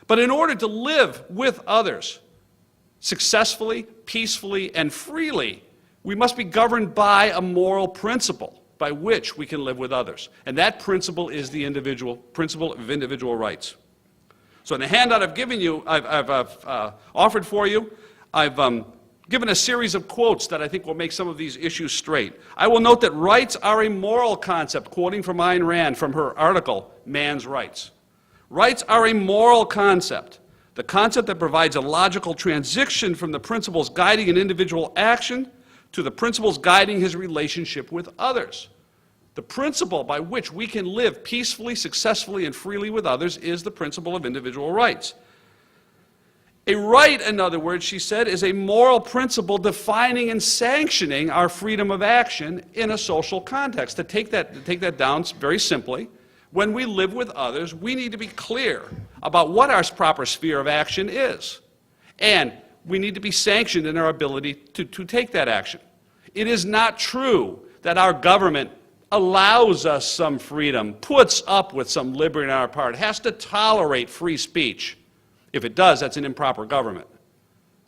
But in order to live with others successfully, peacefully, and freely, we must be governed by a moral principle by which we can live with others. And that principle is the principle of individual rights. So in the handout I've given you, I've offered for you, I've given a series of quotes that I think will make some of these issues straight. I will note that rights are a moral concept, quoting from Ayn Rand from her article, Man's Rights. Rights are a moral concept, the concept that provides a logical transition from the principles guiding an individual action to the principles guiding his relationship with others. The principle by which we can live peacefully, successfully, and freely with others is the principle of individual rights. A right, in other words, she said, is a moral principle defining and sanctioning our freedom of action in a social context. To take that down very simply, when we live with others, we need to be clear about what our proper sphere of action is. And we need to be sanctioned in our ability to take that action. It is not true that our government allows us some freedom, puts up with some liberty on our part, has to tolerate free speech. If it does, that's an improper government.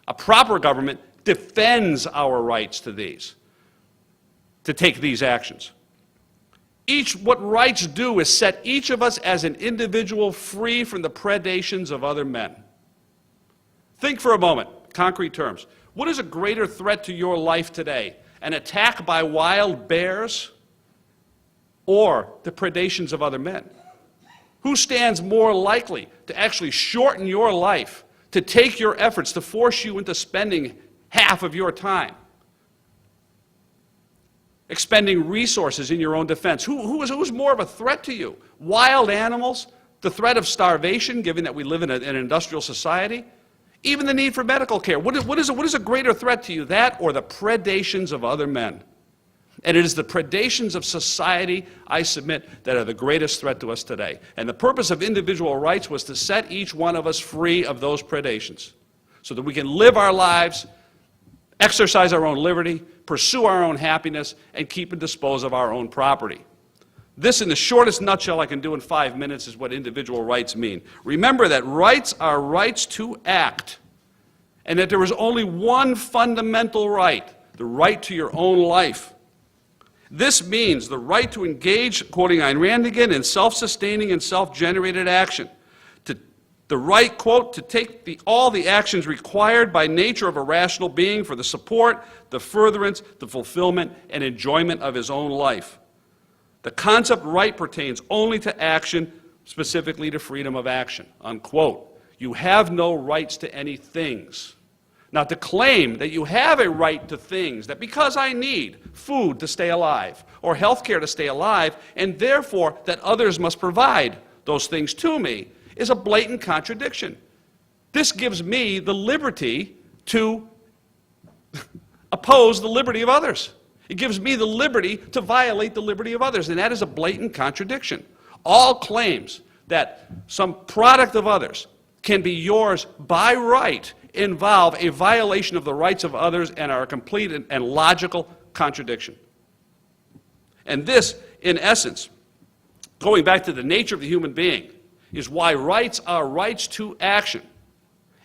A proper government defends our rights to take these actions. What rights do is set each of us as an individual free from the predations of other men. Think for a moment, concrete terms. What is a greater threat to your life today? An attack by wild bears or the predations of other men? Who stands more likely to actually shorten your life, to take your efforts, to force you into spending half of your time expending resources in your own defense? Who's more of a threat to you? Wild animals? The threat of starvation, given that we live in an industrial society? Even the need for medical care. What is a greater threat to you, that or the predations of other men? And it is the predations of society, I submit, that are the greatest threat to us today. And the purpose of individual rights was to set each one of us free of those predations so that we can live our lives, exercise our own liberty, pursue our own happiness, and keep and dispose of our own property. This, in the shortest nutshell I can do in 5 minutes, is what individual rights mean. Remember that rights are rights to act, and that there is only one fundamental right, the right to your own life. This means the right to engage, quoting Ayn Rand again, in self-sustaining and self-generated action. The right, quote, to take all the actions required by nature of a rational being for the support, the furtherance, the fulfillment, and enjoyment of his own life. The concept right pertains only to action, specifically to freedom of action, unquote. You have no rights to any things. Now, to claim that you have a right to things, that because I need food to stay alive, or health care to stay alive, and therefore that others must provide those things to me, is a blatant contradiction. This gives me the liberty to oppose the liberty of others. It gives me the liberty to violate the liberty of others, and that is a blatant contradiction. All claims that some product of others can be yours by right involve a violation of the rights of others and are a complete and logical contradiction. And this, in essence, going back to the nature of the human being, is why rights are rights to action.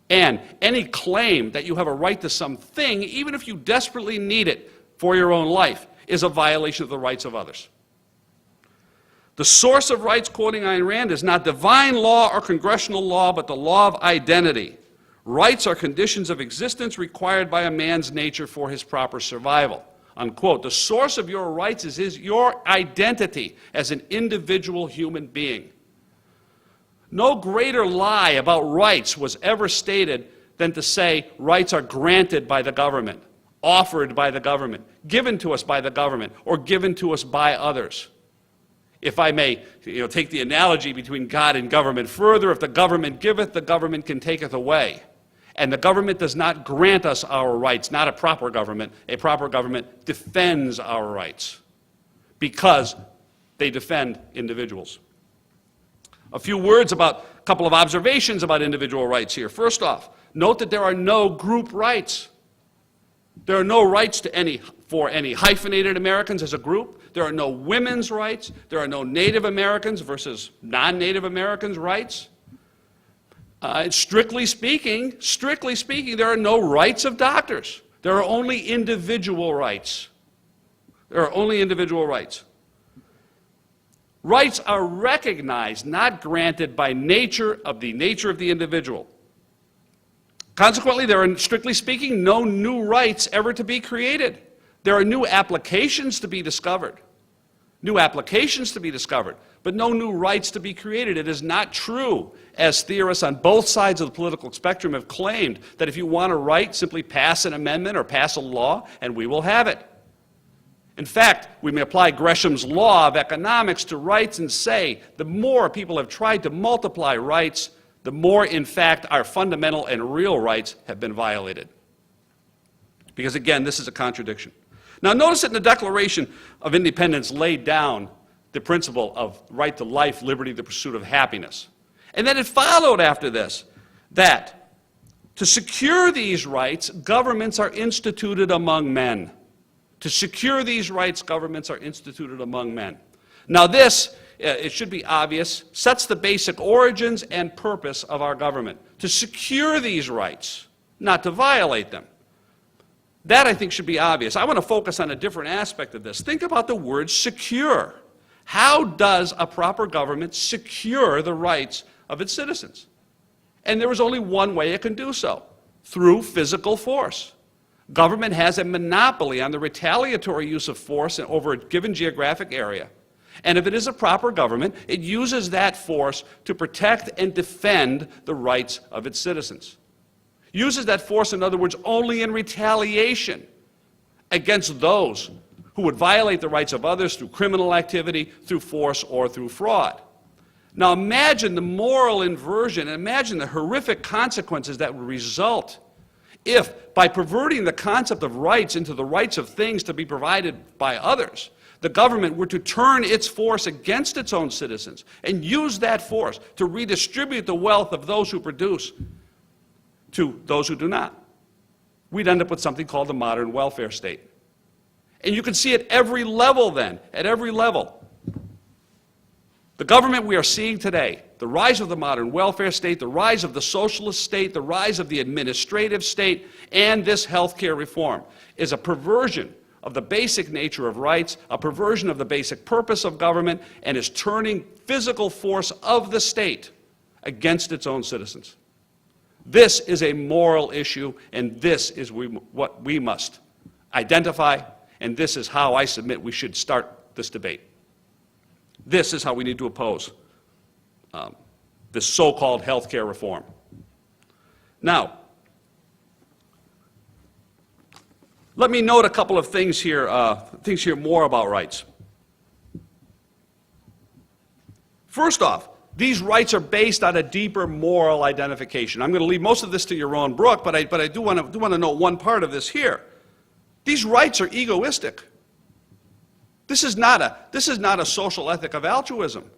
And any claim that you have a right to something, even if you desperately need it for your own life, is a violation of the rights of others. The source of rights, quoting Ayn Rand, is not divine law or congressional law, but the law of identity. Rights are conditions of existence required by a man's nature for his proper survival, unquote. The source of your rights is your identity as an individual human being. No greater lie about rights was ever stated than to say rights are granted by the government, offered by the government, given to us by the government, or given to us by others. If I may take the analogy between God and government further, if the government giveth, the government can taketh away. And the government does not grant us our rights, not a proper government. A proper government defends our rights because they defend individuals. A few words about a couple of observations about individual rights here. First off, note that there are no group rights. There are no rights for any hyphenated Americans as a group. There are no women's rights. There are no Native Americans versus non-Native Americans rights. Strictly speaking, there are no rights of doctors. There are only individual rights. There are only individual rights. Rights are recognized, not granted by nature of the individual. Consequently, there are, strictly speaking, no new rights ever to be created. There are new applications to be discovered. New applications to be discovered, but no new rights to be created. It is not true, as theorists on both sides of the political spectrum have claimed, that if you want a right, simply pass an amendment or pass a law, and we will have it. In fact, we may apply Gresham's law of economics to rights and say the more people have tried to multiply rights, the more, in fact, our fundamental and real rights have been violated. Because, again, this is a contradiction. Now, notice that in the Declaration of Independence laid down the principle of right to life, liberty, the pursuit of happiness. And then it followed after this that to secure these rights, governments are instituted among men. To secure these rights, governments are instituted among men. Now this, it should be obvious, sets the basic origins and purpose of our government. To secure these rights, not to violate them. That, I think, should be obvious. I want to focus on a different aspect of this. Think about the word secure. How does a proper government secure the rights of its citizens? And there is only one way it can do so, through physical force. Government has a monopoly on the retaliatory use of force over a given geographic area. And if it is a proper government, it uses that force to protect and defend the rights of its citizens. Uses that force, in other words, only in retaliation against those who would violate the rights of others through criminal activity, through force, or through fraud. Now imagine the moral inversion, and imagine the horrific consequences that would result if, by perverting the concept of rights into the rights of things to be provided by others, the government were to turn its force against its own citizens and use that force to redistribute the wealth of those who produce to those who do not. We'd end up with something called the modern welfare state. And you can see at every level then, at every level. The government we are seeing today, the rise of the modern welfare state, the rise of the socialist state, the rise of the administrative state, and this healthcare reform is a perversion of the basic nature of rights, a perversion of the basic purpose of government, and is turning physical force of the state against its own citizens. This is a moral issue, and this is what we must identify, and this is how I submit we should start this debate. This is how we need to oppose this so-called health care reform. Now, let me note a couple of things here more about rights. First off, these rights are based on a deeper moral identification. I'm going to leave most of this to your own Brooke, but I do want to note one part of this here. These rights are egoistic. This is not a social ethic of altruism.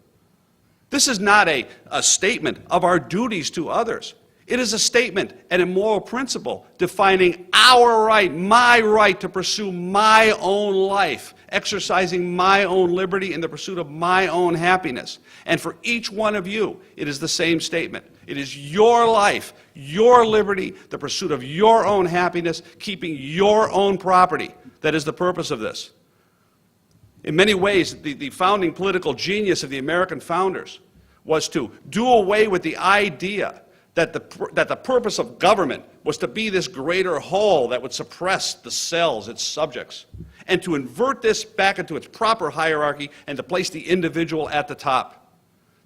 This is not a statement of our duties to others. It is a statement and a moral principle defining our right, my right to pursue my own life, exercising my own liberty in the pursuit of my own happiness. And for each one of you, it is the same statement. It is your life, your liberty, the pursuit of your own happiness, keeping your own property. That is the purpose of this. In many ways, the founding political genius of the American founders was to do away with the idea that the purpose of government was to be this greater whole that would suppress the cells, its subjects, and to invert this back into its proper hierarchy and to place the individual at the top.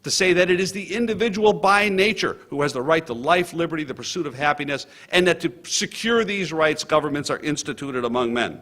To say that it is the individual by nature who has the right to life, liberty, the pursuit of happiness, and that to secure these rights, governments are instituted among men.